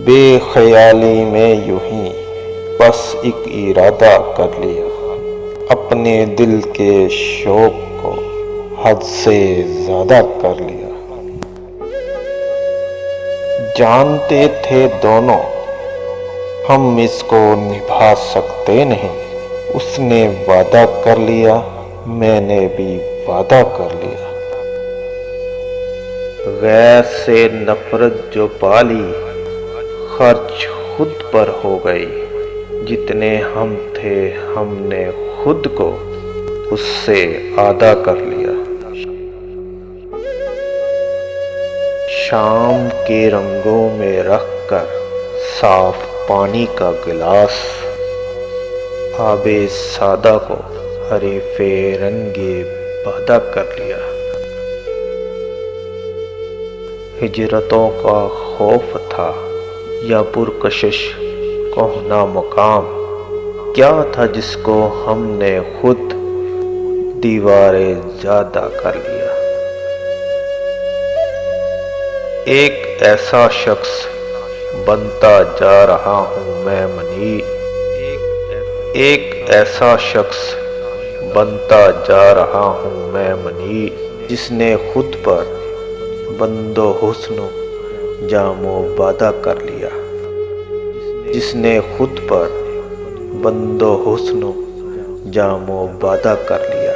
بے خیالی میں یوں ہی بس ایک ارادہ کر لیا، اپنے دل کے شوق کو حد سے زیادہ کر لیا۔ جانتے تھے دونوں ہم اس کو نبھا سکتے نہیں، اس نے وعدہ کر لیا، میں نے بھی وعدہ کر لیا۔ غیر سے نفرت جو پالی خرچ خود پر ہو گئی، جتنے ہم تھے ہم نے خود کو اس سے آدھا کر لیا۔ شام کے رنگوں میں رکھ کر صاف پانی کا گلاس، آب سادہ کو حریف رنگ بادہ کر لیا۔ ہجرتوں کا خوف تھا یا پرکشش کہنا مقام، کیا تھا جس کو ہم نے خود دیوار زیادہ کر لیا۔ ایک ایسا شخص بنتا جا رہا ہوں میں منیر، ایک ایسا شخص بنتا جا رہا ہوں میں منیر، جس نے خود پر بند و حسن جام و وعدہ کر لیا، جس نے خود پر بند و حسن جام و وعدہ کر لیا۔